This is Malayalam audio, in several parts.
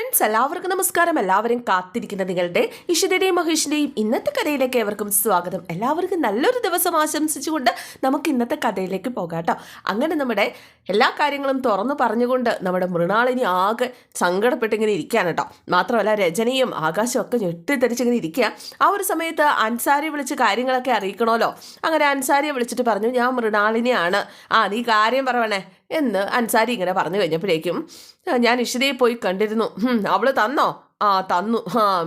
ഫ്രണ്ട്സ് എല്ലാവർക്കും നമസ്കാരം. എല്ലാവരും കാത്തിരിക്കുന്ന നിങ്ങളുടെ ഇഷിതയുടെയും മഹേഷിൻ്റെയും ഇന്നത്തെ കഥയിലേക്ക് ഏവർക്കും സ്വാഗതം. എല്ലാവർക്കും നല്ലൊരു ദിവസം ആശംസിച്ചുകൊണ്ട് നമുക്ക് ഇന്നത്തെ കഥയിലേക്ക് പോകാം കേട്ടോ. അങ്ങനെ നമ്മുടെ എല്ലാ കാര്യങ്ങളും തുറന്നു പറഞ്ഞുകൊണ്ട് നമ്മുടെ മൃണാളിനി ആകെ സങ്കടപ്പെട്ടിങ്ങനെ ഇരിക്കുകയാണ് കേട്ടോ. മാത്രമല്ല രജനിയും ആകാശവും ഒക്കെ ഞെട്ടിത്തെറിച്ചിങ്ങനെ ഇരിക്കുക. ആ ഒരു സമയത്ത് അൻസാരി വിളിച്ച് കാര്യങ്ങളൊക്കെ അറിയിക്കണമല്ലോ. അങ്ങനെ അൻസാരിയെ വിളിച്ചിട്ട് പറഞ്ഞു, ഞാൻ മൃണാളിനിയാണ്, നീ കാര്യം പറയണേ എന്ന് അൻസാരി ഇങ്ങനെ പറഞ്ഞു കഴിഞ്ഞപ്പോഴേക്കും, ഞാൻ ഇഷിതയെ പോയി കണ്ടിരുന്നു. അവള് തന്നോ? തന്നു.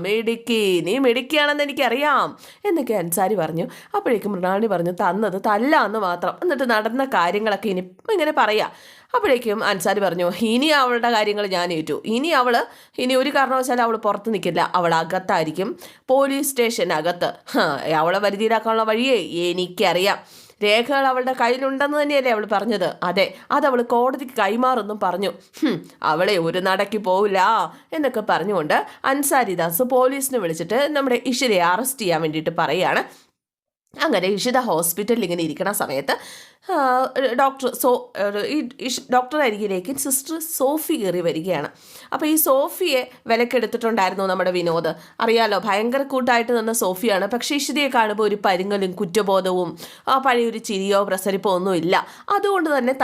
മിടുക്കി, നീ മിടുക്കിയാണെന്ന് എനിക്കറിയാം എന്നൊക്കെ അൻസാരി പറഞ്ഞു. അപ്പോഴേക്കും മൃണാളിനി പറഞ്ഞു, തന്നത് തല്ലാന്ന് മാത്രം, എന്നിട്ട് നടന്ന കാര്യങ്ങളൊക്കെ ഇങ്ങനെ പറയാം. അപ്പോഴേക്കും അൻസാരി പറഞ്ഞു, ഇനി അവളുടെ കാര്യങ്ങൾ ഞാൻ ഏറ്റു. ഇനി ഒരു കാരണവശാലും അവൾ പുറത്ത് നിൽക്കില്ല, അവൾ അകത്തായിരിക്കും, പോലീസ് സ്റ്റേഷനകത്ത്. അവളെ വരുതിയിലാക്കാനുള്ള വഴിയേ എനിക്കറിയാം. രേഖകൾ അവളുടെ കയ്യിലുണ്ടെന്ന് തന്നെയല്ലേ അവൾ പറഞ്ഞത്? അതെ, അതവൾ കോടതിക്ക് കൈമാറുന്നും പറഞ്ഞു. അവളെ ഒരു നടക്കി പോവില്ല എന്നൊക്കെ പറഞ്ഞുകൊണ്ട് അൻസാരിദാസ് പോലീസിനെ വിളിച്ചിട്ട് നമ്മുടെ ഇഷിതയെ അറസ്റ്റ് ചെയ്യാൻ വേണ്ടിയിട്ട് പറയുകയാണ്. അങ്ങനെ ഇഷിത ഹോസ്പിറ്റലിൽ ഇങ്ങനെ ഇരിക്കുന്ന സമയത്ത് ഡോക്ടർ അരികിലേക്ക് സിസ്റ്റർ സോഫി കയറി വരികയാണ്. അപ്പോൾ ഈ സോഫിയെ വിലക്കെടുത്തിട്ടുണ്ടായിരുന്നു നമ്മുടെ വിനോദ്. അറിയാലോ, ഭയങ്കര കൂട്ടായിട്ട് നിന്ന സോഫിയാണ്. പക്ഷേ ഇഷിതയെ കാണുമ്പോൾ ഒരു പരുങ്ങലും കുറ്റബോധവും പഴയൊരു ചിരിയോ പ്രസരിപ്പോ ഒന്നും ഇല്ല. അതുകൊണ്ട് തന്നെ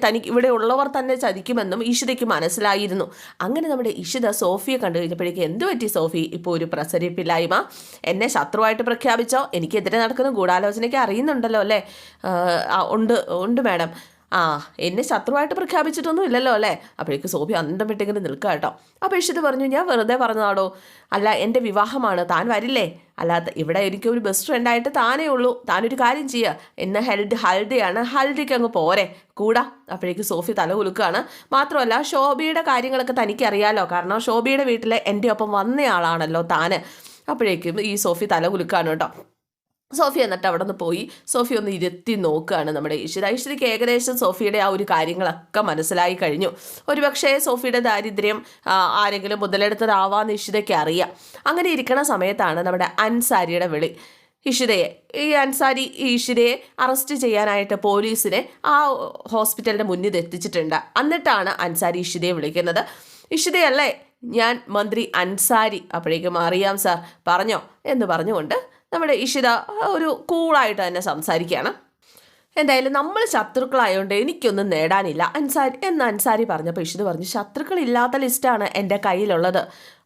തനിക്ക് ഇവിടെ ഉള്ളവർ തന്നെ ചതിക്കുമെന്നും ഇഷിതയ്ക്ക് മനസ്സിലായിരുന്നു. അങ്ങനെ നമ്മുടെ ഇഷിത സോഫിയെ കണ്ടു കഴിഞ്ഞപ്പോഴേക്കും, എന്തു പറ്റി സോഫി, ഇപ്പോൾ ഒരു പ്രസരിപ്പില്ലായ്മ? എന്നെ ശത്രുവായിട്ട് പ്രഖ്യാപിച്ചോ? എനിക്കെതിരെ നടക്കുന്ന ഗൂഢാലോചനയ്ക്ക് അറിയുന്നുണ്ടല്ലോ അല്ലേ? ഉണ്ട് മാഡം. എന്നെ ശത്രുവായിട്ട് പ്രഖ്യാപിച്ചിട്ടൊന്നും ഇല്ലല്ലോ അല്ലേ? അപ്പോഴേക്ക് സോഫി അന്തം വിട്ടിങ്ങനെ നിൽക്കുക കേട്ടോ. അപ്പോൾ ഇഷിത പറഞ്ഞു, ഞാൻ വെറുതെ പറഞ്ഞതാടോ, അല്ല എൻ്റെ വിവാഹമാണ്, താൻ വരില്ലേ? അല്ലാതെ ഇവിടെ എനിക്കൊരു ബെസ്റ്റ് ഫ്രണ്ടായിട്ട് താനേ ഉള്ളൂ, താനൊരു കാര്യം ചെയ്യുക, എന്നെ ഹൽദിയാണ്, ഹൽദിക്ക് അങ്ങ് പോരെ കൂടാ. അപ്പോഴേക്ക് സോഫി തല കുലുക്കുകയാണ്. മാത്രമല്ല ശോഭയുടെ കാര്യങ്ങളൊക്കെ തനിക്കറിയാലോ, കാരണം ശോഭയുടെ വീട്ടിൽ എൻ്റെ ഒപ്പം വന്നയാളാണല്ലോ താന്. അപ്പോഴേക്കും ഈ സോഫി തല കുലുക്കുകയാണ് കേട്ടോ. സോഫി എന്നിട്ട് അവിടെ നിന്ന് പോയി സോഫി ഒന്ന് ഇരുത്തി നോക്കുകയാണ് നമ്മുടെ ഈശ്വരിക്ക് ഏകദേശം സോഫിയുടെ ആ ഒരു കാര്യങ്ങളൊക്കെ മനസ്സിലായി കഴിഞ്ഞു. ഒരുപക്ഷേ സോഫിയുടെ ദാരിദ്ര്യം ആരെങ്കിലും മുതലെടുത്തതാവാന്ന് ഇഷിതയ്ക്ക് അറിയാം. അങ്ങനെ ഇരിക്കുന്ന സമയത്താണ് നമ്മുടെ അൻസാരിയുടെ വിളി. അൻസാരി ഇഷിതയെ അറസ്റ്റ് ചെയ്യാനായിട്ട് പോലീസിനെ ആ ഹോസ്പിറ്റലിൻ്റെ മുന്നിൽ എത്തിച്ചിട്ടുണ്ട്. എന്നിട്ടാണ് അൻസാരി ഇഷിതയെ വിളിക്കുന്നത്. ഇഷിതയല്ലേ, ഞാൻ മന്ത്രി അൻസാരി. അപ്പോഴേക്കും അറിയാം സാർ, പറഞ്ഞോ എന്ന് പറഞ്ഞുകൊണ്ട് നമ്മുടെ ഇഷിത ഒരു കൂളായിട്ട് തന്നെ സംസാരിക്കുകയാണ്. എന്തായാലും നമ്മൾ ശത്രുക്കളായതുകൊണ്ട് എനിക്കൊന്നും നേടാനില്ല അൻസാരി പറഞ്ഞപ്പോൾ ഇഷിത പറഞ്ഞു, ശത്രുക്കളില്ലാത്ത ലിസ്റ്റാണ് എൻ്റെ കയ്യിലുള്ളത്,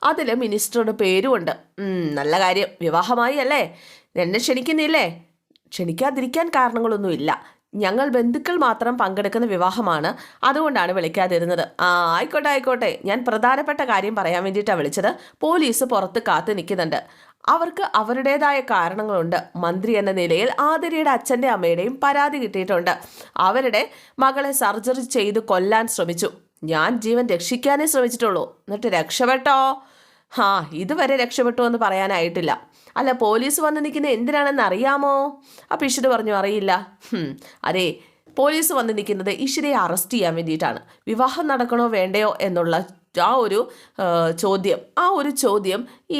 അതിൽ മിനിസ്റ്ററുടെ പേരുമുണ്ട്. നല്ല കാര്യം, വിവാഹമായി അല്ലേ? എന്നെ ക്ഷണിക്കുന്നില്ലേ? ക്ഷണിക്കാതിരിക്കാൻ കാരണങ്ങളൊന്നുമില്ല, ഞങ്ങൾ ബന്ധുക്കൾ മാത്രം പങ്കെടുക്കുന്ന വിവാഹമാണ്, അതുകൊണ്ടാണ് വിളിക്കാതിരുന്നത്. ആയിക്കോട്ടെ, ഞാൻ പ്രധാനപ്പെട്ട കാര്യം പറയാൻ വേണ്ടിയിട്ടാണ് വിളിച്ചത്. പോലീസ് പുറത്ത് കാത്തു നിൽക്കുന്നുണ്ട്, അവർക്ക് അവരുടേതായ കാരണങ്ങളുണ്ട്. മന്ത്രി എന്ന നിലയിൽ ആതിരയുടെ അച്ഛൻ്റെ അമ്മയുടെയും പരാതി കിട്ടിയിട്ടുണ്ട്. അവരുടെ മകളെ സർജറി ചെയ്ത് കൊല്ലാൻ ശ്രമിച്ചു. ഞാൻ ജീവൻ രക്ഷിക്കാനേ ശ്രമിച്ചിട്ടുള്ളൂ. എന്നിട്ട് രക്ഷപ്പെട്ടോ? ഇതുവരെ രക്ഷപ്പെട്ടു എന്ന് പറയാനായിട്ടില്ല. അല്ല, പോലീസ് വന്ന് നിൽക്കുന്നത് എന്തിനാണെന്ന് അറിയാമോ? അപ്പോൾ ഇഷിത പറഞ്ഞു, അറിയില്ല. അതെ, പോലീസ് വന്ന് നിൽക്കുന്നത് ഇഷിതയെ അറസ്റ്റ് ചെയ്യാൻ വേണ്ടിയിട്ടാണ്. വിവാഹം നടക്കണോ വേണ്ടയോ എന്നുള്ള ആ ഒരു ചോദ്യം ഈ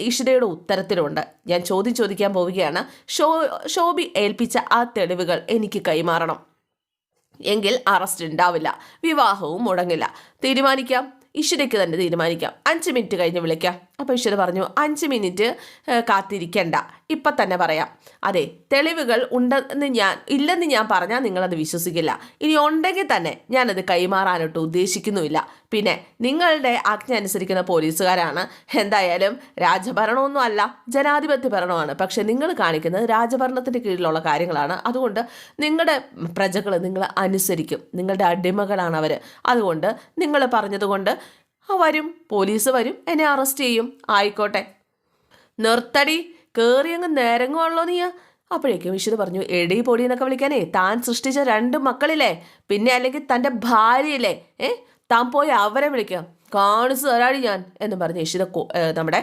ഇഷിതയുടെ ഉത്തരത്തിലുണ്ട്. ഞാൻ ചോദിക്കാൻ പോവുകയാണ്. ശോഭി ഏൽപ്പിച്ച ആ തെളിവുകൾ എനിക്ക് കൈമാറണം, എങ്കിൽ അറസ്റ്റ് ഉണ്ടാവില്ല, വിവാഹവും മുടങ്ങില്ല. തീരുമാനിക്കാം, ഇഷിതയ്ക്ക് തന്നെ തീരുമാനിക്കാം. 5 മിനിറ്റ് കഴിഞ്ഞ് വിളിക്കാം. അപ്പോൾ ഇഷിത പറഞ്ഞു, 5 മിനിറ്റ് കാത്തിരിക്കണ്ട, ഇപ്പം തന്നെ പറയാം. അതെ, തെളിവുകൾ ഇല്ലെന്ന് ഞാൻ പറഞ്ഞാൽ നിങ്ങളത് വിശ്വസിക്കില്ല. ഇനി ഉണ്ടെങ്കിൽ തന്നെ ഞാനത് കൈമാറാനൊട്ട് ഉദ്ദേശിക്കുന്നുമില്ല. പിന്നെ നിങ്ങളുടെ ആജ്ഞ അനുസരിക്കുന്ന പോലീസുകാരാണ്. എന്തായാലും രാജഭരണമൊന്നും അല്ല, ജനാധിപത്യ ഭരണമാണ്. പക്ഷെ നിങ്ങൾ കാണിക്കുന്നത് രാജഭരണത്തിൻ്റെ കീഴിലുള്ള കാര്യങ്ങളാണ്. അതുകൊണ്ട് നിങ്ങളുടെ പ്രജകൾ നിങ്ങൾ അനുസരിക്കും, നിങ്ങളുടെ അടിമകളാണ് അവർ. അതുകൊണ്ട് നിങ്ങൾ പറഞ്ഞതുകൊണ്ട് പോലീസ് വരും, എന്നെ അറസ്റ്റ് ചെയ്യും. ആയിക്കോട്ടെ, നിർത്തടി, കയറി അങ്ങ് നേരങ്ങുള്ളോ നീ? അപ്പോഴേക്കും ഇഷിത പറഞ്ഞു, എടി പൊടി എന്നൊക്കെ വിളിക്കാനേ താൻ സൃഷ്ടിച്ച 2 മക്കളില്ലേ, പിന്നെ അല്ലെങ്കിൽ തൻ്റെ ഭാര്യയില്ലേ, താൻ പോയി അവരെ വിളിക്കാം, കാണിച്ചു തരാടി ഞാൻ എന്ന് പറഞ്ഞ് ഇഷിത നമ്മുടെ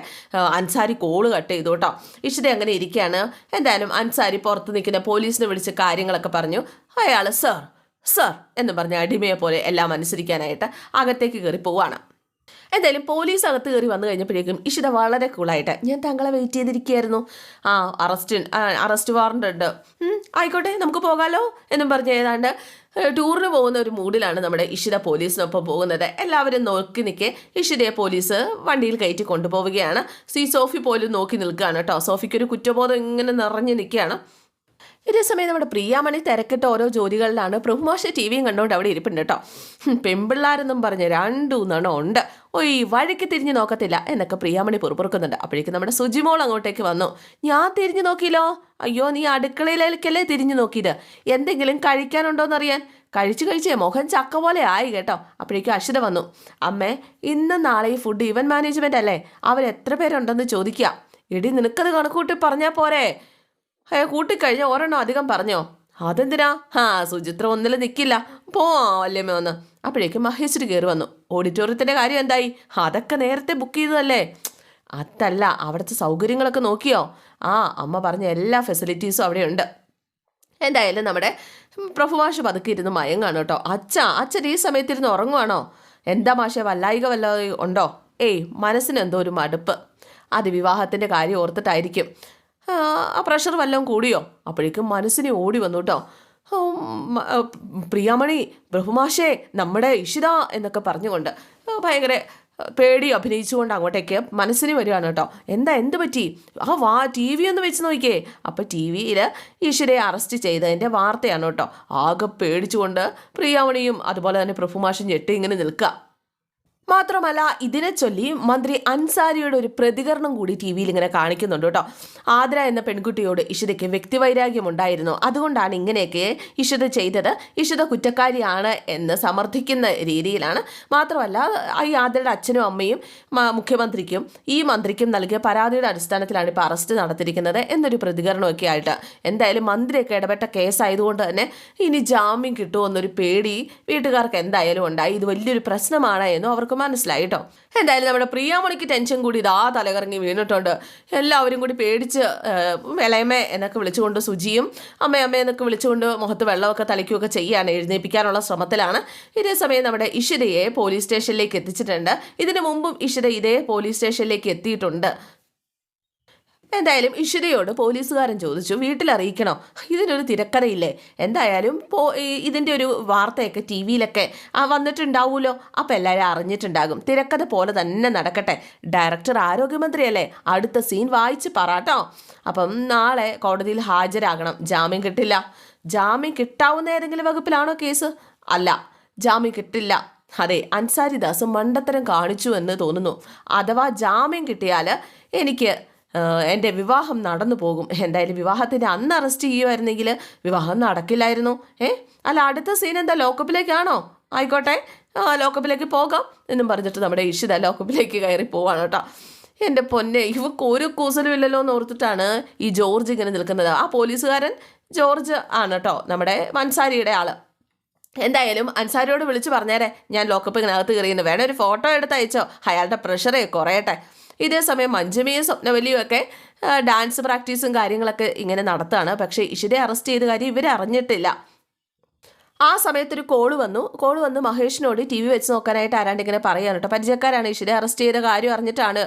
അൻസാരി കോള് കട്ട് ചെയ്തു കേട്ടോ. ഇഷിത അങ്ങനെ ഇരിക്കുകയാണ്. എന്തായാലും അൻസാരി പുറത്ത് നിൽക്കുന്ന പോലീസിനെ വിളിച്ച് കാര്യങ്ങളൊക്കെ പറഞ്ഞു. അയാൾ സർ എന്ന് പറഞ്ഞ അടിമയെ പോലെ എല്ലാം അനുസരിക്കാനായിട്ട് അകത്തേക്ക് കയറി പോവാണ്. എന്തായാലും പോലീസ് അകത്ത് കയറി വന്നു കഴിഞ്ഞപ്പോഴേക്കും ഇഷിത വളരെ കൂളായിട്ട് ഞാൻ താങ്കളെ വെയിറ്റ് ചെയ്തിരിക്കുകയായിരുന്നു. അറസ്റ്റ് വാറണ്ട് ഉണ്ട്, ആയിക്കോട്ടെ നമുക്ക് പോകാലോ എന്നും പറഞ്ഞ് ഏതാണ്ട് ടൂറിന് പോകുന്ന ഒരു മൂഡിലാണ് നമ്മുടെ ഇഷിത പോലീസിനൊപ്പം പോകുന്നത്. എല്ലാവരും നോക്കി നിൽക്കെ ഇഷിതയെ പോലീസ് വണ്ടിയിൽ കയറ്റി കൊണ്ടുപോവുകയാണ്. സോഫി പോലും നോക്കി നിൽക്കുകയാണ് കേട്ടോ. സോഫിക്കൊരു കുറ്റബോധം ഇങ്ങനെ നിറഞ്ഞു നിൽക്കുകയാണ്. ഇതേ സമയം നമ്മുടെ പ്രിയാമണി തിരക്കിട്ട് ഓരോ ജോലികളിലാണ്. പ്രഭുമാഷ ടി വിയും കണ്ടുകൊണ്ട് അവിടെ ഇരിപ്പുണ്ട് കേട്ടോ. പെമ്പിള്ളാരെന്നും പറഞ്ഞ് 2 ഉണ്ട്. വഴിക്ക് തിരിഞ്ഞു നോക്കത്തില്ല എന്നൊക്കെ പ്രിയാമണി പുറപ്പുറക്കുന്നുണ്ട്. അപ്പോഴേക്കും നമ്മുടെ സുജിമോൾ അങ്ങോട്ടേക്ക് വന്നു. ഞാൻ തിരിഞ്ഞു നോക്കിയില്ലോ. അയ്യോ, നീ അടുക്കളയിലേക്കല്ലേ തിരിഞ്ഞു നോക്കിയത്? എന്തെങ്കിലും കഴിക്കാനുണ്ടോയെന്നറിയാൻ. കഴിച്ചേ മുഖം ചക്ക പോലെ ആയി കേട്ടോ. അപ്പോഴേക്കും അശ്വത വന്നു. അമ്മേ, ഇന്നും നാളെ ഈ ഫുഡ് ഇവന്റ് മാനേജ്മെന്റ് അല്ലേ, അവരെത്ര പേരുണ്ടെന്ന് ചോദിക്കുക. ഇടി, നിനക്കത് കണക്കൂട്ടി പറഞ്ഞാൽ പോരെ? കൂട്ടിക്കഴിഞ്ഞാൽ ഒരെണ്ണം അധികം പറഞ്ഞോ? അതെന്തിനാ? സുചിത്ര ഒന്നിലും നിൽക്കില്ല, പോവല്ലേമ്മ ഒന്ന്. അപ്പോഴേക്കും മഹേശ്വരി കയറി വന്നു. ഓഡിറ്റോറിയത്തിൻ്റെ കാര്യം എന്തായി? അതൊക്കെ നേരത്തെ ബുക്ക് ചെയ്തതല്ലേ. അതല്ല, അവിടുത്തെ സൗകര്യങ്ങളൊക്കെ നോക്കിയോ? അമ്മ പറഞ്ഞ എല്ലാ ഫെസിലിറ്റീസും അവിടെയുണ്ട്. എന്തായാലും നമ്മുടെ പ്രഭുമാഷ് പതുക്കെ ഇരുന്ന് മയങ്ങാണ് കേട്ടോ. അച്ഛൻ ഈ സമയത്തിരുന്ന് ഉറങ്ങുവാണോ? എന്താ മാഷെ, വല്ലായിക ഉണ്ടോ? മനസ്സിന് എന്തോ ഒരു മടുപ്പ്. അത് വിവാഹത്തിൻ്റെ കാര്യം ഓർത്തിട്ടായിരിക്കും. ആ പ്രഷർ വല്ലതും കൂടിയോ? അപ്പോഴേക്കും മനസ്സിനെ ഓടി വന്നു കേട്ടോ. പ്രിയാമണി, ബ്രഹ്മാഷേ, നമ്മുടെ ഇഷിത എന്നൊക്കെ പറഞ്ഞുകൊണ്ട് ഭയങ്കര പേടി അഭിനയിച്ചുകൊണ്ട് അങ്ങോട്ടേക്ക് മനസ്സിന് വരികയാണ് കേട്ടോ. എന്ത് പറ്റി? ടി വി ഒന്ന് വെച്ച് നോക്കിയേ. അപ്പോൾ ടി വിയിൽ ഇഷിതയെ അറസ്റ്റ് ചെയ്തതിൻ്റെ വാർത്തയാണ് കേട്ടോ. ആകെ പേടിച്ചുകൊണ്ട് പ്രിയാമണിയും അതുപോലെ തന്നെ പ്രഭുമാഷും ഞെട്ടി ഇങ്ങനെ നിൽക്കുക. മാത്രമല്ല, ഇതിനെ ചൊല്ലി മന്ത്രി അൻസാരിയുടെ ഒരു പ്രതികരണം കൂടി ടി വിയിൽ ഇങ്ങനെ കാണിക്കുന്നുണ്ട് കേട്ടോ. ആതിര എന്ന പെൺകുട്ടിയോട് ഇഷിതയ്ക്ക് വ്യക്തിവൈരാഗ്യം ഉണ്ടായിരുന്നു, അതുകൊണ്ടാണ് ഇങ്ങനെയൊക്കെ ഇഷിത ചെയ്തത്, ഇഷിത കുറ്റക്കാരിയാണ് എന്ന് സമർത്ഥിക്കുന്ന രീതിയിലാണ്. മാത്രമല്ല, ഈ ആതിരയുടെ അച്ഛനും അമ്മയും മുഖ്യമന്ത്രിക്കും ഈ മന്ത്രിക്കും നൽകിയ പരാതിയുടെ അടിസ്ഥാനത്തിലാണ് ഇപ്പോൾ അറസ്റ്റ് നടത്തിയിരിക്കുന്നത് എന്നൊരു പ്രതികരണമൊക്കെ ആയിട്ട്. എന്തായാലും മന്ത്രിയൊക്കെ ഇടപെട്ട കേസായതുകൊണ്ട് തന്നെ ഇനി ജാമ്യം കിട്ടുമോ എന്നൊരു പേടി വീട്ടുകാർക്ക് എന്തായാലും ഉണ്ടായി. ഇത് വലിയൊരു പ്രശ്നമാണ് എന്നും അവർക്ക് മനസ്സിലായി കേട്ടോ. എന്തായാലും നമ്മുടെ പ്രിയാമണിക്ക് ടെൻഷൻ കൂടി തലകറങ്ങി വീണിട്ടുണ്ട്. എല്ലാവരും കൂടി പേടിച്ച് ഇളയമേ എന്നൊക്കെ വിളിച്ചുകൊണ്ട് സുജിയും അമ്മ എന്നൊക്കെ വിളിച്ചുകൊണ്ട് മുഖത്ത് വെള്ളമൊക്കെ തളിക്കുകയൊക്കെ ചെയ്യാണ്, എഴുന്നേൽപ്പിക്കാനുള്ള ശ്രമത്തിലാണ്. ഇതേ സമയം നമ്മുടെ ഇഷിതയെ പോലീസ് സ്റ്റേഷനിലേക്ക് എത്തിച്ചിട്ടുണ്ട്. ഇതിനു മുമ്പും ഇഷിത ഇതേ പോലീസ് സ്റ്റേഷനിലേക്ക് എത്തിയിട്ടുണ്ട്. എന്തായാലും ഇഷിതയോട് പോലീസുകാരൻ ചോദിച്ചു, വീട്ടിലറിയിക്കണോ? ഇതിനൊരു തിരക്കഥയില്ലേ? എന്തായാലും ഇതിൻ്റെ ഒരു വാർത്തയൊക്കെ ടി വിയിലൊക്കെ വന്നിട്ടുണ്ടാവുമല്ലോ, അപ്പോൾ എല്ലാവരും അറിഞ്ഞിട്ടുണ്ടാകും. തിരക്കഥ പോലെ തന്നെ നടക്കട്ടെ. ഡയറക്ടർ ആരോഗ്യമന്ത്രിയല്ലേ, അടുത്ത സീൻ വായിച്ച് പറട്ടോ. അപ്പം നാളെ കോടതിയിൽ ഹാജരാകണം. ജാമ്യം കിട്ടില്ല. ജാമ്യം കിട്ടാവുന്ന ഏതെങ്കിലും വകുപ്പിലാണോ കേസ്? അല്ല, ജാമ്യം കിട്ടില്ല. അതെ, അൻസാരിദാസ് മണ്ടത്തരം കാണിച്ചു എന്ന് തോന്നുന്നു. അഥവാ ജാമ്യം കിട്ടിയാൽ എനിക്ക് എൻ്റെ വിവാഹം നടന്നു പോകും. എന്തായാലും വിവാഹത്തിൻ്റെ അന്ന് അറസ്റ്റ് ചെയ്യുമായിരുന്നെങ്കിൽ വിവാഹം നടക്കില്ലായിരുന്നു. അല്ല, അടുത്ത സീൻ എന്താ, ലോക്കപ്പിലേക്കാണോ? ആയിക്കോട്ടെ, ലോക്കപ്പിലേക്ക് പോകാം എന്നും പറഞ്ഞിട്ട് നമ്മുടെ ഇഷിത ലോക്കപ്പിലേക്ക് കയറി പോവാണ് കേട്ടോ. എൻ്റെ പൊന്നെ, ഇവക്ക് ഒരു കൂസലും ഇല്ലല്ലോ എന്ന് ഓർത്തിട്ടാണ് ഈ ജോർജ് ഇങ്ങനെ നിൽക്കുന്നത്. ആ പോലീസുകാരൻ ജോർജ് ആണ് കേട്ടോ, നമ്മുടെ അൻസാരിയുടെ ആള്. എന്തായാലും അൻസാരിയോട് വിളിച്ച് പറഞ്ഞേരെ, ഞാൻ ലോക്കപ്പിനകത്ത് കയറിയെന്ന്. വേണേ ഒരു ഫോട്ടോ എടുത്ത് അയച്ചോ, അയാളുടെ പ്രഷറേ കുറയട്ടെ. ഇതേ സമയം മഞ്ജുമയും സ്വപ്നവല്ലിയും ഒക്കെ ഡാൻസ് പ്രാക്ടീസും കാര്യങ്ങളൊക്കെ ഇങ്ങനെ നടത്തുകയാണ്. പക്ഷേ ഇഷിതയെ അറസ്റ്റ് ചെയ്ത കാര്യം ഇവർ അറിഞ്ഞിട്ടില്ല. ആ സമയത്തൊരു കോള് വന്നു മഹേഷിനോട് ടി വി വെച്ച് നോക്കാനായിട്ട് ആരാണ്ട് ഇങ്ങനെ പറയാൻ കേട്ടോ. പരിചയക്കാരാണ്, ഇഷിതയെ അറസ്റ്റ് ചെയ്ത കാര്യം അറിഞ്ഞിട്ടാണ്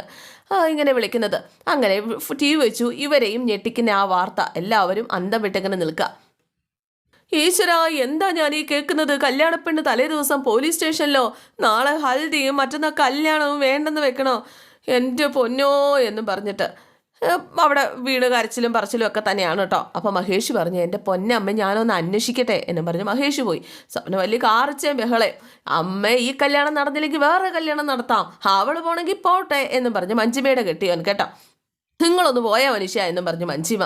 ഇങ്ങനെ വിളിക്കുന്നത്. അങ്ങനെ ടി വി വെച്ചു. ഇവരെയും ഞെട്ടിക്കുന്ന ആ വാർത്ത എല്ലാവരും അന്തം വിട്ടിങ്ങനെ നിൽക്കുക. ഈശ്വര, എന്താ ഞാൻ ഈ കേൾക്കുന്നത്? കല്യാണപ്പെണ്ണ് തലേ ദിവസം പോലീസ് സ്റ്റേഷനിലോ? നാളെ ഹൽദിയും മറ്റന്നാൾ കല്യാണവും വേണ്ടെന്ന് വെക്കണോ? എൻ്റെ പൊന്നോ എന്നും പറഞ്ഞിട്ട് അവിടെ വീട് കരച്ചിലും പറച്ചിലും ഒക്കെ തന്നെയാണ് കേട്ടോ. അപ്പോൾ മഹേഷ് പറഞ്ഞു, എൻ്റെ പൊന്നമ്മ ഞാനൊന്ന് അന്വേഷിക്കട്ടെ എന്നും പറഞ്ഞ് മഹേഷ് പോയി. സ്വപ്നവല്ലി കാറിച്ചേ ബഹളെ, അമ്മ ഈ കല്യാണം നടന്നില്ലെങ്കിൽ വേറെ കല്യാണം നടത്താം, അവൾ പോണെങ്കിൽ പോട്ടെ എന്നും പറഞ്ഞ് മഞ്ജിമയുടെ കെട്ടിയവൻ കേട്ടോ. നിങ്ങളൊന്ന് പോയാൽ മനുഷ്യ എന്നും പറഞ്ഞു മഞ്ജിമ.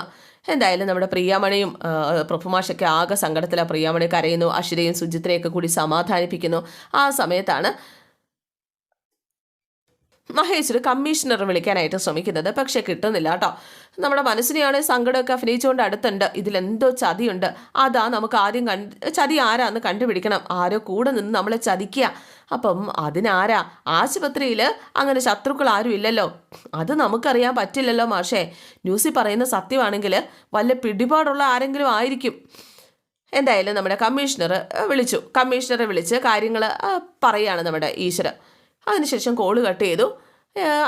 എന്തായാലും നമ്മുടെ പ്രിയാമണിയും പ്രഭുമാഷൊക്കെ ആകെ സങ്കടത്തിലാണ്. പ്രിയാമണി കരയുന്നു, അശ്വരയും സുചിത്രയൊക്കെ കൂടി സമാധാനിപ്പിക്കുന്നു. ആ സമയത്താണ് മഹേശ്വർ കമ്മീഷണറെ വിളിക്കാനായിട്ട് ശ്രമിക്കുന്നത്. പക്ഷെ കിട്ടുന്നില്ല കേട്ടോ. നമ്മുടെ മനസ്സിനെയാണ് സങ്കടമൊക്കെ അഭിനയിച്ചുകൊണ്ട് അടുത്തുണ്ട്. ഇതിലെന്തോ ചതിയുണ്ട്. അതാ നമുക്ക് ആദ്യം ചതി ആരാന്ന് കണ്ടുപിടിക്കണം. ആരോ കൂടെ നിന്ന് നമ്മളെ ചതിക്കുക. അപ്പം അതിനാരാ? ആശുപത്രിയിൽ അങ്ങനെ ശത്രുക്കൾ ആരും ഇല്ലല്ലോ. അത് നമുക്കറിയാൻ പറ്റില്ലല്ലോ മാഷേ. ന്യൂസിൽ പറയുന്ന സത്യമാണെങ്കിൽ വല്ല പിടിപാടുള്ള ആരെങ്കിലും ആയിരിക്കും. എന്തായാലും നമ്മുടെ കമ്മീഷണറെ വിളിച്ച് കാര്യങ്ങൾ പറയുകയാണ് നമ്മുടെ ഈശ്വരൻ. അതിനുശേഷം കോള് കട്ട് ചെയ്തു.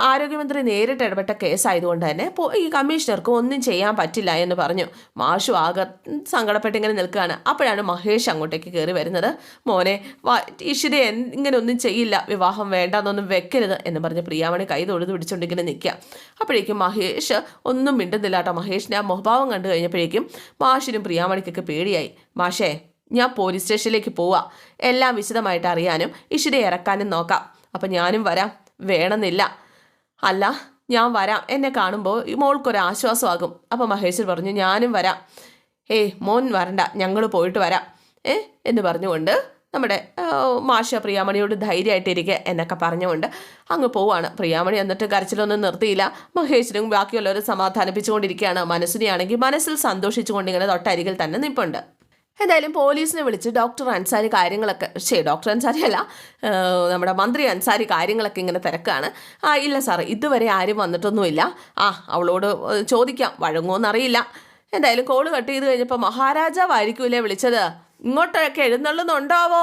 ആരോഗ്യമന്ത്രി നേരിട്ട് ഇടപെട്ട കേസായതുകൊണ്ട് തന്നെ ഈ കമ്മീഷണർക്ക് ഒന്നും ചെയ്യാൻ പറ്റില്ല എന്ന് പറഞ്ഞു. മാഷു ആകെ സങ്കടപ്പെട്ട് ഇങ്ങനെ നിൽക്കുകയാണ്. അപ്പോഴാണ് മഹേഷ് അങ്ങോട്ടേക്ക് കയറി വരുന്നത്. മോനെ ഇഷിത ഇങ്ങനെ ഒന്നും ചെയ്യില്ല, വിവാഹം വേണ്ടെന്നൊന്നും വെക്കരുത് എന്ന് പറഞ്ഞ് പ്രിയാമണി കൈ തൊഴുത് പിടിച്ചുകൊണ്ടിങ്ങനെ നിൽക്കുക. അപ്പോഴേക്കും മഹേഷ് ഒന്നും മിണ്ടുന്നില്ല കേട്ടോ. മഹേഷിൻ്റെ ആ മുഖഭാവം കണ്ടു കഴിഞ്ഞപ്പോഴേക്കും മാഷിനും പ്രിയാമണിക്കൊക്കെ പേടിയായി. മാഷേ, ഞാൻ പോലീസ് സ്റ്റേഷനിലേക്ക് പോവാ, എല്ലാം വിശദമായിട്ട് അറിയാനും ഇഷിത ഇറക്കാനും നോക്കാം. അപ്പം ഞാനും വരാം. വേണമെന്നില്ല. അല്ല, ഞാൻ വരാം, എന്നെ കാണുമ്പോൾ മോൾക്കൊരാശ്വാസമാകും. അപ്പോൾ മഹേശ്വർ പറഞ്ഞു ഞാനും വരാം. മോൻ വരണ്ട, ഞങ്ങൾ പോയിട്ട് വരാം എന്ന് പറഞ്ഞുകൊണ്ട് നമ്മുടെ മാഷ പ്രിയാമണിയോട് ധൈര്യമായിട്ടിരിക്കുക എന്നൊക്കെ പറഞ്ഞുകൊണ്ട് അങ്ങ് പോവാണ്. പ്രിയാമണി എന്നിട്ട് കരച്ചിലൊന്നും നിർത്തിയില്ല. മഹേഷിനും ബാക്കിയുള്ളവരും സമാധാനിപ്പിച്ചുകൊണ്ടിരിക്കുകയാണ്. മനസ്സിനെയാണെങ്കിൽ മനസ്സിൽ സന്തോഷിച്ചുകൊണ്ട് ഇങ്ങനെ തൊട്ടരികിൽ തന്നെ നിൽപ്പുണ്ട്. എന്തായാലും പോലീസിനെ വിളിച്ച് ഡോക്ടർ അൻസാരി കാര്യങ്ങളൊക്കെ ഡോക്ടർ അൻസാരി അല്ല, നമ്മുടെ മന്ത്രി അൻസാരി കാര്യങ്ങളൊക്കെ ഇങ്ങനെ തിരക്കാണ്. ഇല്ല സാർ, ഇതുവരെ ആരും വന്നിട്ടൊന്നുമില്ല. അവളോട് ചോദിക്കാം, വഴങ്ങുമെന്നറിയില്ല. എന്തായാലും കോള് കട്ട് ചെയ്ത് കഴിഞ്ഞപ്പോൾ മഹാരാജാവായിരിക്കൂലേ വിളിച്ചത്, ഇങ്ങോട്ടൊക്കെ എഴുന്നള്ളുന്നുണ്ടാവോ?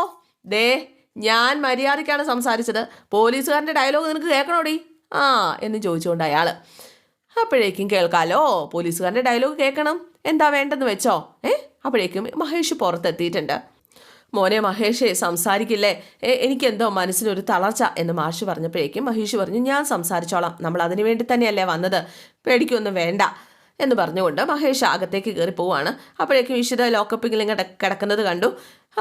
ഞാൻ മര്യാദയ്ക്കാണ് സംസാരിച്ചത്, പോലീസുകാരൻ്റെ ഡയലോഗ് നിനക്ക് കേൾക്കണോടി എന്ന് ചോദിച്ചുകൊണ്ട് അയാൾ. അപ്പോഴേക്കും കേൾക്കാലോ, പോലീസുകാരൻ്റെ ഡയലോഗ് കേൾക്കണം, എന്താ വേണ്ടെന്ന് വെച്ചോ. അപ്പോഴേക്കും മഹേഷ് പുറത്തെത്തിയിട്ടുണ്ട്. മോനെ മഹേഷേ, സംസാരിക്കില്ലേ, എനിക്കെന്തോ മനസ്സിനൊരു തളർച്ച എന്ന് മാഷ് പറഞ്ഞപ്പോഴേക്കും മഹേഷ് പറഞ്ഞു ഞാൻ സംസാരിച്ചോളാം, നമ്മൾ അതിനു വേണ്ടി തന്നെയല്ലേ വന്നത്, പേടിക്കൊന്നും വേണ്ട എന്ന് പറഞ്ഞുകൊണ്ട് മഹേഷ് അകത്തേക്ക് കയറി പോവാണ്. അപ്പോഴേക്കും ഇഷിത ലോക്കപ്പിൽ ഇങ്ങനെ കിടക്കുന്നത് കണ്ടു.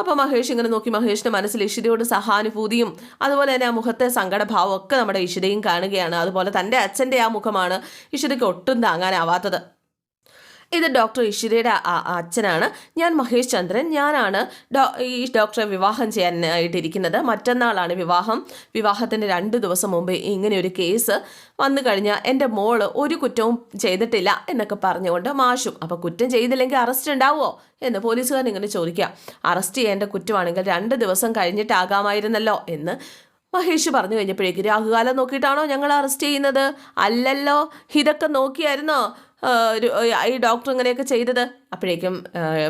അപ്പോൾ മഹേഷ് ഇങ്ങനെ നോക്കി. മഹേഷിൻ്റെ മനസ്സിൽ ഇഷിതയോട് സഹാനുഭൂതിയും അതുപോലെ തന്നെ ആ മുഖത്തെ സങ്കടഭാവം ഒക്കെ നമ്മുടെ ഇഷിതയും കാണുകയാണ്. അതുപോലെ തൻ്റെ അച്ഛൻ്റെ ആ മുഖമാണ് ഇഷിതയ്ക്ക് ഒട്ടും താങ്ങാനാവാത്തത്. ഇത് ഡോക്ടർ ഇഷിതയുടെ അച്ഛനാണ്. ഞാൻ മഹേഷ് ചന്ദ്രൻ. ഞാനാണ് ഈ ഡോക്ടറെ വിവാഹം ചെയ്യാനായിട്ടിരിക്കുന്നത്. മറ്റന്നാളാണ് വിവാഹം. വിവാഹത്തിൻ്റെ 2 ദിവസം മുമ്പ് ഇങ്ങനെ ഒരു കേസ് വന്നു കഴിഞ്ഞാൽ എൻ്റെ മോള് ഒരു കുറ്റവും ചെയ്തിട്ടില്ല എന്നൊക്കെ പറഞ്ഞുകൊണ്ട് മാഷും. അപ്പോൾ കുറ്റം ചെയ്തില്ലെങ്കിൽ അറസ്റ്റ് ഉണ്ടാവുമോ എന്ന് പോലീസുകാരൻ ഇങ്ങനെ ചോദിക്കാം. അറസ്റ്റ് ചെയ്യേണ്ട കുറ്റമാണെങ്കിൽ 2 ദിവസം കഴിഞ്ഞിട്ടാകാമായിരുന്നല്ലോ എന്ന് മഹേഷ് പറഞ്ഞു കഴിഞ്ഞപ്പോഴേക്കും രാഹുകാലം നോക്കിയിട്ടാണോ ഞങ്ങൾ അറസ്റ്റ് ചെയ്യുന്നത്? അല്ലല്ലോ, ഇതൊക്കെ നോക്കിയായിരുന്നോ ഈ ഡോക്ടർ ഇങ്ങനെയൊക്കെ ചെയ്തത്? അപ്പോഴേക്കും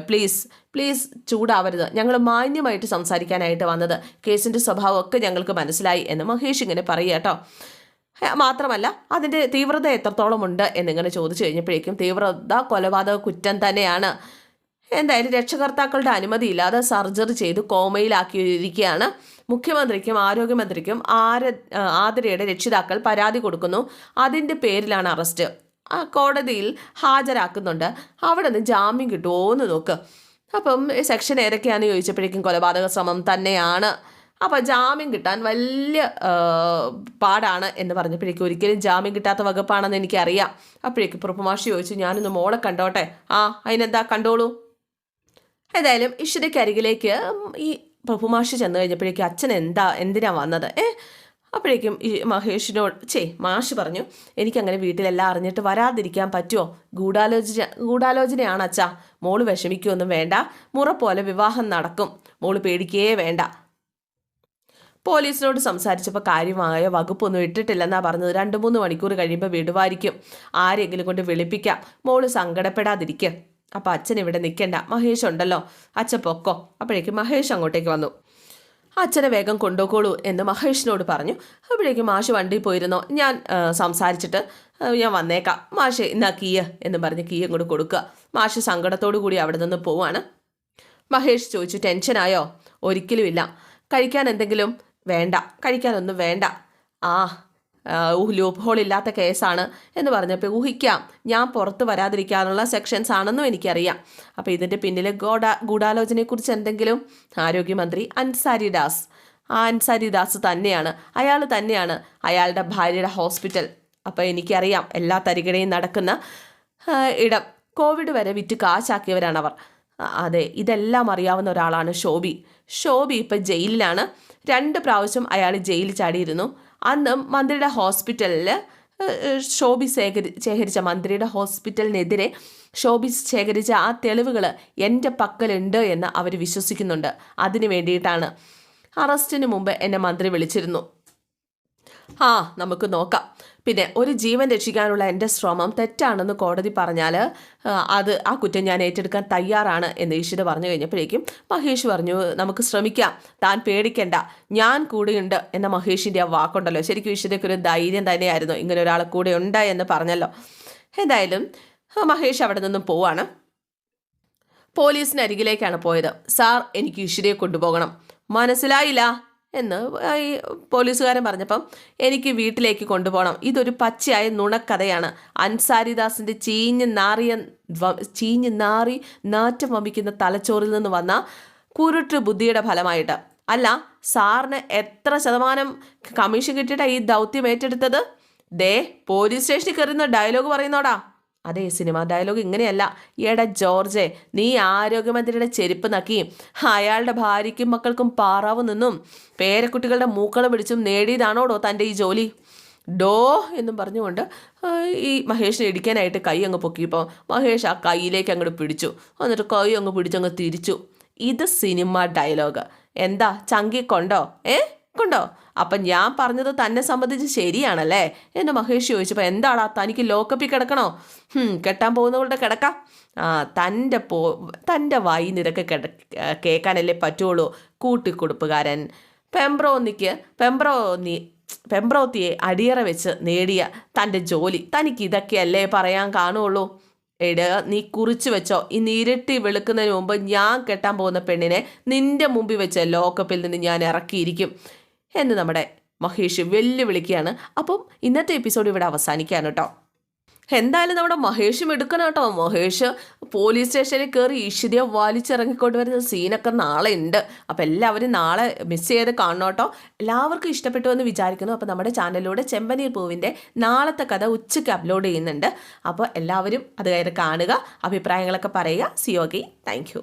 പ്ലീസ് ചൂടാവരുത്, ഞങ്ങൾ മാന്യമായിട്ട് സംസാരിക്കാനായിട്ട് വന്നത്, കേസിൻ്റെ സ്വഭാവമൊക്കെ ഞങ്ങൾക്ക് മനസ്സിലായി എന്ന് മഹേഷ് ഇങ്ങനെ പറയുക കേട്ടോ. മാത്രമല്ല അതിൻ്റെ തീവ്രത എത്രത്തോളം ഉണ്ട് എന്നിങ്ങനെ ചോദിച്ചു കഴിഞ്ഞപ്പോഴേക്കും തീവ്രത കൊലപാതക കുറ്റം തന്നെയാണ്. എന്തായാലും രക്ഷകർത്താക്കളുടെ അനുമതിയില്ലാതെ സർജറി ചെയ്ത് കോമയിലാക്കിയിരിക്കുകയാണ്. മുഖ്യമന്ത്രിക്കും ആരോഗ്യമന്ത്രിക്കും ആതിരയുടെ രക്ഷിതാക്കൾ പരാതി കൊടുക്കുന്നു. അതിൻ്റെ പേരിലാണ് അറസ്റ്റ്. കോടതിയിൽ ഹാജരാക്കുന്നുണ്ട്. അവിടെ നിന്ന് ജാമ്യം കിട്ടുമോ എന്ന് നോക്ക്. അപ്പം സെക്ഷൻ ഏതൊക്കെയാണെന്ന് ചോദിച്ചപ്പോഴേക്കും കൊലപാതക ശ്രമം തന്നെയാണ്. അപ്പം ജാമ്യം കിട്ടാൻ വലിയ പാടാണ് എന്ന് പറഞ്ഞപ്പോഴേക്കും ഒരിക്കലും ജാമ്യം കിട്ടാത്ത വകുപ്പാണെന്ന് എനിക്കറിയാം. അപ്പോഴേക്കും പ്രഭുമാഷി ചോദിച്ചു ഞാനൊന്ന് മോളെ കണ്ടോട്ടെ. അതിനെന്താ, കണ്ടോളൂ. ഏതായാലും ഇഷിതയ്ക്കരികിലേക്ക് ഈ പ്രഭുമാഷി ചെന്ന് കഴിഞ്ഞപ്പോഴേക്കും അച്ഛൻ എന്തിനാ വന്നത്? അപ്പോഴേക്കും ഈ മാഷ് പറഞ്ഞു എനിക്കങ്ങനെ വീട്ടിലെല്ലാം അറിഞ്ഞിട്ട് വരാതിരിക്കാൻ പറ്റുമോ? ഗൂഢാലോചനയാണ് അച്ഛാ. മോള് വിഷമിക്കുമൊന്നും വേണ്ട, മുറ പോലെ വിവാഹം നടക്കും, മോള് പേടിക്കേ വേണ്ട. പോലീസിനോട് സംസാരിച്ചപ്പോൾ കാര്യമായ വകുപ്പൊന്നും ഇട്ടിട്ടില്ലെന്നാണ് പറഞ്ഞത്. 2-3 മണിക്കൂർ കഴിയുമ്പോൾ വിടുവായിരിക്കും, ആരെങ്കിലും കൊണ്ട് വിളിപ്പിക്കാം, മോള് സങ്കടപ്പെടാതിരിക്കുക. അപ്പോൾ അച്ഛൻ ഇവിടെ നിൽക്കണ്ട, മഹേഷ് ഉണ്ടല്ലോ, അച്ഛൻ പൊക്കോ. അപ്പോഴേക്കും മഹേഷ് അങ്ങോട്ടേക്ക് വന്നു. അച്ഛനെ വേഗം കൊണ്ടുപോയിക്കോളൂ എന്ന് മഹേഷിനോട് പറഞ്ഞു. അപ്പോഴേക്കും മാഷ് വണ്ടിയിൽ പോയിരുന്നോ, ഞാൻ സംസാരിച്ചിട്ട് ഞാൻ വന്നേക്കാം, മാഷ് എന്നാ കീയ എന്ന് പറഞ്ഞ് കീ അങ്ങോട്ട് കൊടുക്കുക. മാഷ് സങ്കടത്തോടു കൂടി അവിടെ നിന്ന് പോവാണ്. മഹേഷ് ചോദിച്ചു ടെൻഷനായോ? ഒരിക്കലുമില്ല. കഴിക്കാൻ എന്തെങ്കിലും? വേണ്ട, കഴിക്കാനൊന്നും വേണ്ട. ലൂപ്പ് ഹോൾ ഇല്ലാത്ത കേസാണ് എന്ന് പറഞ്ഞപ്പോൾ ഊഹിക്കാം, ഞാൻ പുറത്ത് വരാതിരിക്കാനുള്ള സെക്ഷൻസ് ആണെന്നും എനിക്കറിയാം. അപ്പോൾ ഇതിൻ്റെ പിന്നിലെ ഗൂഢാലോചനയെക്കുറിച്ച് എന്തെങ്കിലും? ആരോഗ്യമന്ത്രി അൻസാരി ദാസ് തന്നെയാണ്, അയാൾ തന്നെയാണ് അയാളുടെ ഭാര്യയുടെ ഹോസ്പിറ്റൽ. അപ്പോൾ എനിക്കറിയാം എല്ലാ തരികിടയും നടക്കുന്ന ഇടം. കോവിഡ് വരെ വിറ്റ് കാശാക്കിയവരാണവർ. അതെ, ഇതെല്ലാം അറിയാവുന്ന ഒരാളാണ് ശോഭി ഇപ്പം ജയിലിലാണ്. 2 പ്രാവശ്യം അയാൾ ജയിലിൽ ചാടിയിരുന്നു. അന്ന് മന്ത്രിയുടെ ഹോസ്പിറ്റലിൽ മന്ത്രിയുടെ ഹോസ്പിറ്റലിനെതിരെ ശോഭി ശേഖരിച്ച ആ തെളിവുകൾ എൻ്റെ പക്കലുണ്ട് എന്ന് അവർ വിശ്വസിക്കുന്നുണ്ട്. അതിനു വേണ്ടിയിട്ടാണ് അറസ്റ്റിന് മുമ്പ് എന്നെ മന്ത്രി വിളിച്ചിരുന്നു. ആ നമുക്ക് നോക്കാം. പിന്നെ ഒരു ജീവൻ രക്ഷിക്കാനുള്ള എൻ്റെ ശ്രമം തെറ്റാണെന്ന് കോടതി പറഞ്ഞാൽ ആ കുറ്റം ഞാൻ ഏറ്റെടുക്കാൻ തയ്യാറാണ് എന്ന് ഈശ്വര പറഞ്ഞു കഴിഞ്ഞപ്പോഴേക്കും മഹേഷ് പറഞ്ഞു, നമുക്ക് ശ്രമിക്കാം, താൻ പേടിക്കണ്ട, ഞാൻ കൂടെയുണ്ട് എന്ന മഹേഷിൻ്റെ ആ വാക്കുണ്ടല്ലോ, ശരിക്കും ഈശ്വരയ്ക്ക് ഒരു ധൈര്യം തന്നെയായിരുന്നു, ഇങ്ങനെ ഒരാളെ കൂടെ ഉണ്ട് എന്ന് പറഞ്ഞല്ലോ. എന്തായാലും മഹേഷ് അവിടെ നിന്നും പോവാണ്. പോലീസിനരികിലേക്കാണ് പോയത്. സാർ, എനിക്ക് ഈശ്വരയെ കൊണ്ടുപോകണം. മനസ്സിലായില്ല എന്ന് ഈ പോലീസുകാരൻ പറഞ്ഞപ്പം, എനിക്ക് വീട്ടിലേക്ക് കൊണ്ടുപോകണം. ഇതൊരു പച്ചയായ നുണക്കഥയാണ്. അൻസാരിദാസിൻ്റെ ചീഞ്ഞ് നാറി നാറ്റം വമിക്കുന്ന തലച്ചോറിൽ നിന്ന് വന്ന കുരുട്ട് ബുദ്ധിയുടെ ഫലമായിട്ട്. അല്ല, സാറിന് എത്ര ശതമാനം കമ്മീഷൻ കിട്ടിയിട്ടാണ് ഈ ദൗത്യം ഏറ്റെടുത്തത്? ദേ, പോലീസ് സ്റ്റേഷനിൽ കയറുന്ന ഡയലോഗ് പറയുന്നോടാ. അതേ, സിനിമ ഡയലോഗ് ഇങ്ങനെയല്ല. എടാ ജോർജെ, നീ ആരോഗ്യമന്ത്രിയുടെ ചെരുപ്പ് നക്കിയും അയാളുടെ ഭാര്യയ്ക്കും മക്കൾക്കും പാറാവ് നിന്നും പേരക്കുട്ടികളുടെ മൂക്കള പിടിച്ചും നേടിയതാണോടോ തൻ്റെ ഈ ജോലി? ഡോ എന്നും പറഞ്ഞുകൊണ്ട് ഈ മഹേഷിനെ ഇടിക്കാനായിട്ട് കൈ അങ്ങ് പൊക്കിയപ്പോൾ മഹേഷ് ആ കൈയിലേക്ക് അങ്ങോട്ട് പിടിച്ചു. എന്നിട്ട് കൈ അങ്ങ് പിടിച്ചങ്ങ് തിരിച്ചു. ഇത് സിനിമ ഡയലോഗ്. എന്താ ചങ്കി കൊണ്ടോ? കൊണ്ടോ? അപ്പം ഞാൻ പറഞ്ഞത് തന്നെ സംബന്ധിച്ച് ശരിയാണല്ലേ എന്ന് മഹേഷ് ചോദിച്ചപ്പോൾ, എന്താടാ തനിക്ക് ലോക്കപ്പിൽ കിടക്കണോ? കെട്ടാൻ പോകുന്നവളുടെ കിടക്കാം. തൻ്റെ വായി നിരക്ക് കേൾക്കാനല്ലേ പറ്റുള്ളൂ. കൂട്ടിക്കൊടുപ്പുകാരൻ പെംബ്രോത്തിയെ അടിയറ വെച്ച് നേടിയ തൻ്റെ ജോലി, തനിക്ക് ഇതൊക്കെയല്ലേ പറയാൻ കാണുള്ളൂ. നീ കുറിച്ച് വെച്ചോ, ഇന്ന് ഇരട്ടി വെളുക്കുന്നതിന് മുമ്പ് ഞാൻ കെട്ടാൻ പോകുന്ന പെണ്ണിനെ നിന്റെ മുമ്പിൽ വെച്ച് ലോക്കപ്പിൽ നിന്ന് ഞാൻ ഇറക്കിയിരിക്കും എന്ന് നമ്മുടെ മഹേഷ് വെല്ലുവിളിക്കുകയാണ്. അപ്പം ഇന്നത്തെ എപ്പിസോഡ് ഇവിടെ അവസാനിക്കുകയാണ് കേട്ടോ. എന്തായാലും നമ്മുടെ മഹേഷും എടുക്കണം കേട്ടോ. മഹേഷ് പോലീസ് സ്റ്റേഷനിൽ കയറി ഈശ്വരിയെ വലിച്ചിറങ്ങിക്കൊണ്ട് വരുന്ന സീനൊക്കെ നാളെ ഉണ്ട്. അപ്പോൾ എല്ലാവരും നാളെ മിസ് ചെയ്ത് കാണണം കേട്ടോ. എല്ലാവർക്കും ഇഷ്ടപ്പെട്ടു എന്ന് വിചാരിക്കുന്നു. അപ്പോൾ നമ്മുടെ ചാനലിലൂടെ ചെമ്പനീർ പൂവിൻ്റെ നാളത്തെ കഥ ഉച്ചയ്ക്ക് അപ്ലോഡ് ചെയ്യുന്നുണ്ട്. അപ്പോൾ എല്ലാവരും അത് കയറി കാണുക, അഭിപ്രായങ്ങളൊക്കെ പറയുക. C okay, thank you.